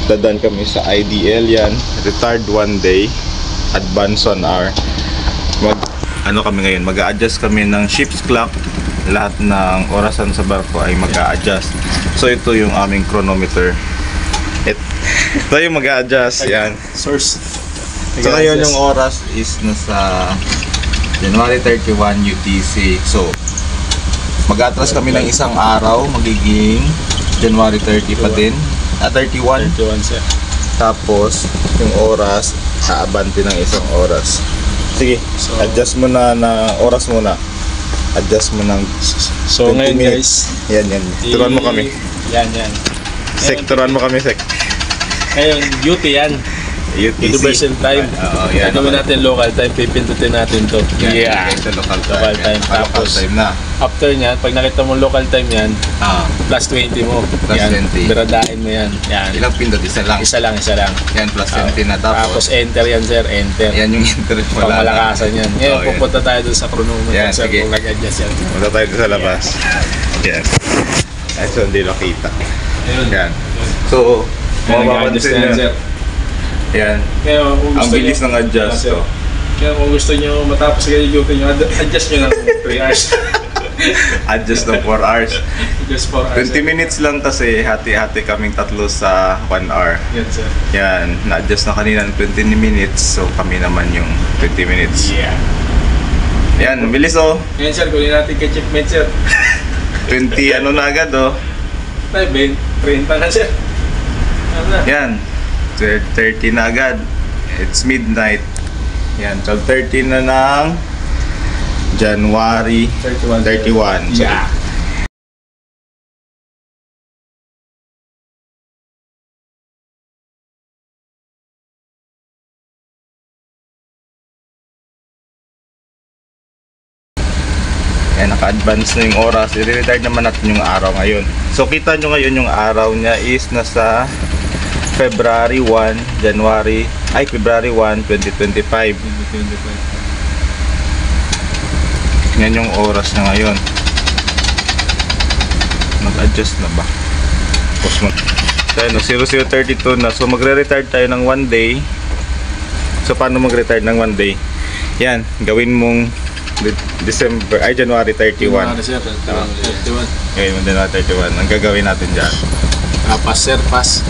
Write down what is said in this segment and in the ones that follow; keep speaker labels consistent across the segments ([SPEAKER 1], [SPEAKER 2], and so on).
[SPEAKER 1] Dadan kami sa IDL yan, retard 1 day, advance 1 hour. Kami ngayon, mag-a-adjust kami ng ship's clock. Lahat ng orasan sa barko ay mag-a-adjust. So ito yung aming chronometer. Ito yung mag-a-adjust, yan.
[SPEAKER 2] Source.
[SPEAKER 1] So ngayon yung oras is nasa January 31 UTC. So mag-atras kami ng isang araw, magiging January 30 pa din. 31
[SPEAKER 2] sir.
[SPEAKER 1] Tapos yung oras aabante ng isang oras. Sige, so, adjust mo na oras muna. Adjust mo ng
[SPEAKER 2] so
[SPEAKER 1] 20
[SPEAKER 2] ngayon
[SPEAKER 1] minutes.
[SPEAKER 2] Guys,
[SPEAKER 1] yan turuan mo kami.
[SPEAKER 2] Yan
[SPEAKER 1] Turuan mo kami sek.
[SPEAKER 2] Ngayon duty yan,
[SPEAKER 1] UTC.
[SPEAKER 2] Universal time.
[SPEAKER 1] Yan.
[SPEAKER 2] Gawin natin local time, pipindutin natin to.
[SPEAKER 1] Sa local time.
[SPEAKER 2] Tapos
[SPEAKER 1] time na.
[SPEAKER 2] After nyan, pag nakita mo local time yan, plus 20 mo.
[SPEAKER 1] Plus
[SPEAKER 2] yan,
[SPEAKER 1] 20.
[SPEAKER 2] Biradahin mo yan.
[SPEAKER 1] Ilang pindot? Isa lang.
[SPEAKER 2] Isa lang.
[SPEAKER 1] Yan, plus 20 na.
[SPEAKER 2] Tapos enter yan sir, enter.
[SPEAKER 1] Yan yung enter.
[SPEAKER 2] Pangmalakasan yan. Ngayon, pupunta tayo doon sa chronometer.
[SPEAKER 1] Yan,
[SPEAKER 2] sir,
[SPEAKER 1] sige.
[SPEAKER 2] kung nag-adjust yan.
[SPEAKER 1] Punta tayo doon sa labas. Yan. So, hindi nakita. Yan. So, mapapansin nyo. Yan. Ang bilis ng adjust.
[SPEAKER 2] Kaya kung gusto nyo matapos sa ganyan duty nyo, adjust nyo ng 3 hours.
[SPEAKER 1] Adjust ng 4 hours.
[SPEAKER 2] Just 4 hours.
[SPEAKER 1] 20 minutes lang kasi hati-hati kaming tatlo sa 1 hour.
[SPEAKER 2] Yan sir.
[SPEAKER 1] Yan. Na-adjust na kanina ng 20 minutes. So kami naman yung 20 minutes.
[SPEAKER 2] Yeah.
[SPEAKER 1] Yan. Bilis oh.
[SPEAKER 2] Yan sir, kunin natin kay Chief Med sir.
[SPEAKER 1] 20 ano na agad oh.
[SPEAKER 2] 30 na sir.
[SPEAKER 1] Yan. 30 na agad. It's midnight. Yan. 12:30 na ng January 31. So,
[SPEAKER 2] yeah.
[SPEAKER 1] Yan, naka-advance na yung oras. I-retard naman natin yung araw ngayon. So, kita nyo ngayon yung araw niya is nasa February 1, February 1, 2025. Yan yung oras na ngayon. Mag-adjust na ba? Tapos tayo no, 0032 na. So, magre-retard tayo ng 1 day. So, paano mag-retard ng 1 day? Yan, gawin mong January 31.
[SPEAKER 2] January sir, 31.
[SPEAKER 1] Ngayon mo din na 31. Ang gagawin natin dyan.
[SPEAKER 2] Pass sir, pass.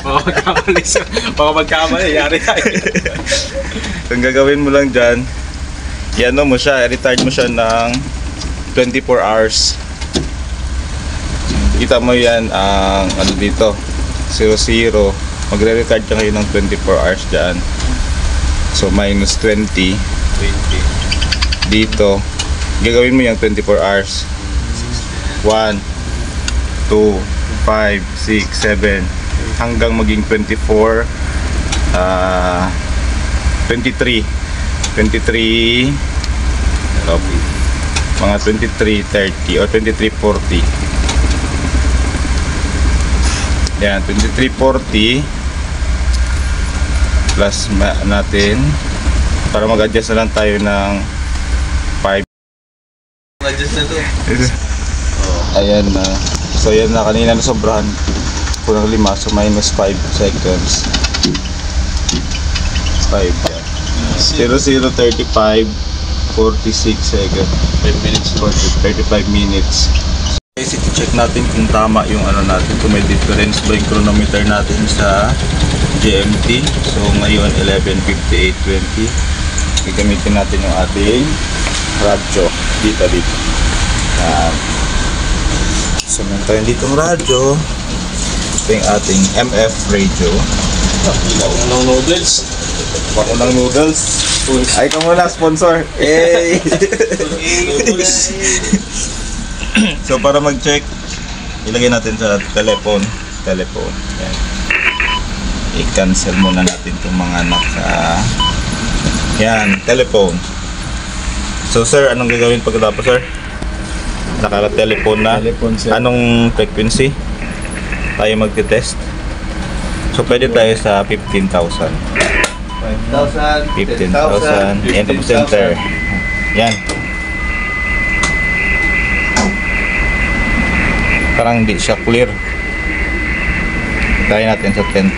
[SPEAKER 2] Baka magkamali sir. Baka magkamali, yari tayo.
[SPEAKER 1] Ang gagawin mo lang dyan, i-ano mo siya, i-retard mo siya ng 24 hours. Kita mo yan ang ano dito, 00. Magre-retard ka ngayon ng 24 hours dyan. So minus 20 dito. Gagawin mo yung 24 hours. 1, 2, 5, 6, 7 hanggang maging 24 23 copy. Mga 23:30 or 23:40. Yan, 23:40 plus natin para mag-adjust na lang tayo ng 5.
[SPEAKER 2] Adjust na to.
[SPEAKER 1] Ayan na. So yan na, kanina na sobrahan ko ng 5, so minus 5 seconds. 5 yan. 0035 46 seconds.
[SPEAKER 2] 5 minutes.
[SPEAKER 1] 35 minutes. Basic check natin kung tama yung ano natin, kung may difference ba yung chronometer natin sa GMT. So ngayon 11:58:20. Gagamitin natin yung ating radyo dito. So meron tayo dito ng radyo. Ito yung ating MF radio.
[SPEAKER 2] Pakunang noodles.
[SPEAKER 1] Pakunang noodles. Ay, ikaw muna, sponsor. Hey! So para mag-check, ilagay natin sa telephone. Yan. I-cancel muna natin itong mga yan, telephone. So sir, anong gagawin pagkatapos sir? Naka-telephone na.
[SPEAKER 2] Telephone, sir.
[SPEAKER 1] Anong frequency tayo magte-test? So pwede tayo sa 15,000. 15,000. Yan, tapos enter. Yan. Parang hindi siya clear. Try natin sa 10,000.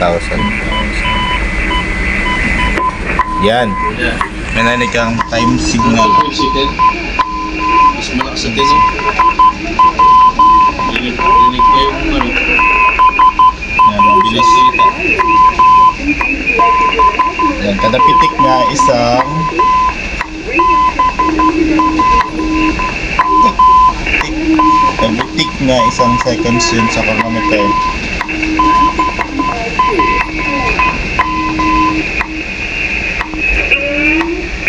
[SPEAKER 1] Yan.
[SPEAKER 2] Yan.
[SPEAKER 1] May narinig kang time signal.
[SPEAKER 2] Mas malakas sa tinog. Rinig pa yung ano.
[SPEAKER 1] Yan, mabilis. Yan, kada pitik nga isang pitik nga isang seconds yun sa chronometer.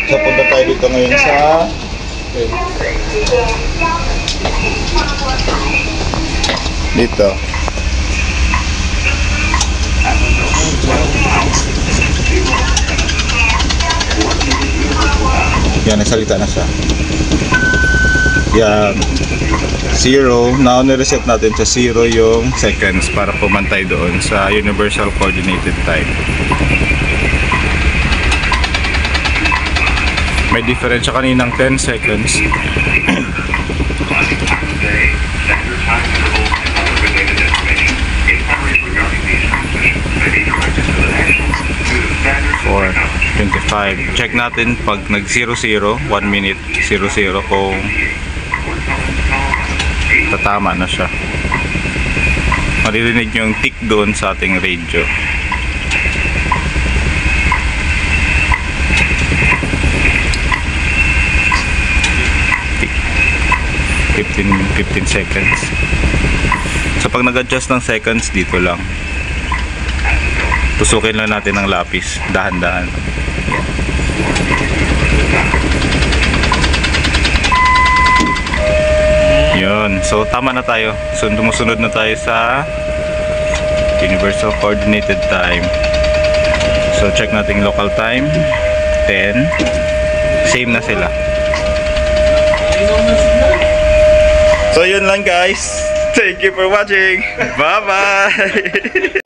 [SPEAKER 1] So punta tayo dito ngayon sa dito. Yan, nagsalita na siya. Yan. 0. Now, nireset natin sa 0 yung seconds para pumantay doon sa Universal Coordinated Time. May difference siya kaninang 10 seconds. Or 25. Check natin pag nag 00, 1 minute 00 kung tatama na siya. Maririnig nyo yung tick doon sa ating radio. Tick. 15 seconds. So pag nag-adjust ng seconds, dito lang. Tusukin lang natin ng lapis, dahan-dahan. Yun, so tama na tayo. So sumusunod na tayo sa Universal Coordinated Time. So check natin local time, 10. Same na sila. So yun lang guys. Thank you for watching. Bye bye.